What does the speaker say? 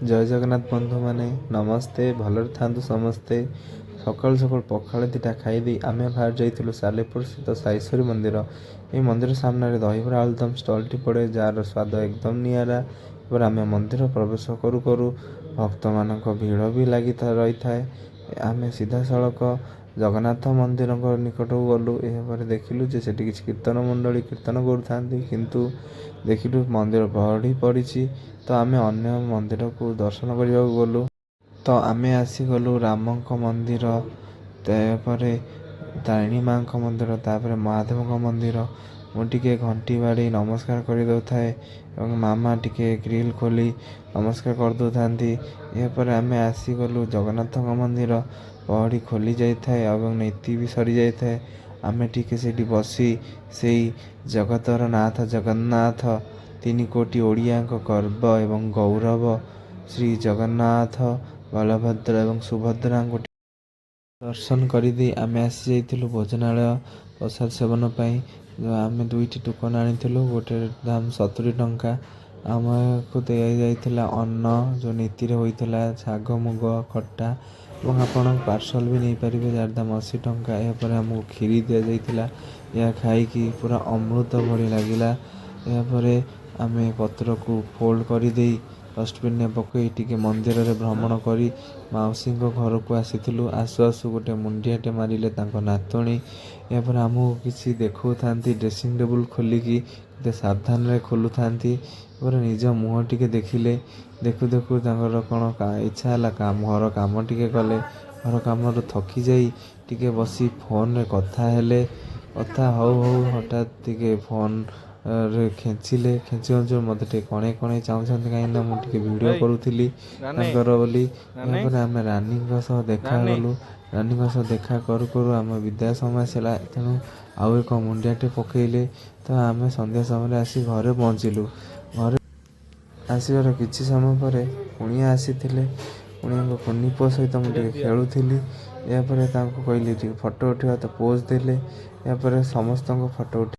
जय जगन्नाथ बंधु माने नमस्ते भलरे थांतु समस्ते। सकाळु सकाळु पखाळ दिटा खाई आमे बाहर जाइथिलु सालेपुर स्थित साईश्वरी मंदिर। ए मंदिर सामने दहीबरा आलुदम स्टॉलटी पड़े जार स्वाद एकदम नियारा। पर आमे मंदिर प्रवेश करू करू भक्त मानक भीड़ भी लगी रही थाए। आमे सीधा सड़क जगन्नाथ मंदिर निकट गलु। यह देखिलु जे सेठी किछि कीर्तन मंडली कीर्तन करुथांती किंतु देखिलु मंदिर बड़ी पड़ी। तो आमे अन्य मंदिर को दर्शन करने गलु। तो आमे आसी गलु रामक मंदिर तापरे तारिणी माँ मंदिर तापरे महादेव मंदिर। मुझे घंटी बाड़ी नमस्कार कर दो थाए और मामा टिके ग्रिल खोली नमस्कार कर दो थांती। यापर आमे आसी गलु जगन्नाथ मंदिर पहड़ी खोली जाई थाए और नीति भी सरी जाई थाए। आमे टिके सेठी बसी सेई जगतर नाथ जगन्नाथ 3 कोटी ओडिया गर्व एवं गौरव श्री जगन्नाथ बलभद्र एवं सुभद्रा दर्शन करदे आमे आसी जाइथिलु भोजनालय प्रसाद सेवन पाई। आमे 2टी टोकन आनिथिलु गोटे दाम 70 टंका। आमको दिया जाइथिला अन्न जो नीति रे होइथिला शाग मुग खट्टा और आपण पार्सल भी नहीं पारिबे जार दाम 80 टंका। या पर हमको खीरी दिया जाइथिला या खाई की पूरा अमृत भली लागिला। या पर आमे पत्र को फोल्ड कर दे डस्टबिन ने पकई टिके मंदिर रे भ्रमण करी माउसी घर को आसीथिलु। आसु आसु गोटे मुंडियाटे मारिले तांको नातुणी। या पर आमको किसी देखो थांती ड्रेसिंग टेबल खोलिकी केते सावधान रे खोलु थांती। पर निज मुह टिके देखिले देखु देखु तांकर कौन इच्छा है काम घर काम टिके कले घर काम थकी जाई टिके बसी फोन रे कथा हेले कथा हौ हौ हठात टिके फोन रे खेचिले खेची मत कणे कणे चाहते कहीं मुझे वीडियो करूली बोली। यहाँ आम रानी देखा गलु रानी देखा करू करू आम विदाय समय सला तेणु आउ एक मुंडियाटे पकईले। तो आम संध्या समय आसी घरे पहुँचलु। घरे आसबार किसी समय पर कुणिया आसी कुणिया कुनी पुओ सहित मुझे खेलुली। यापर कहली फटो उठा तो पोज देले। यापर समस्त फटो उठ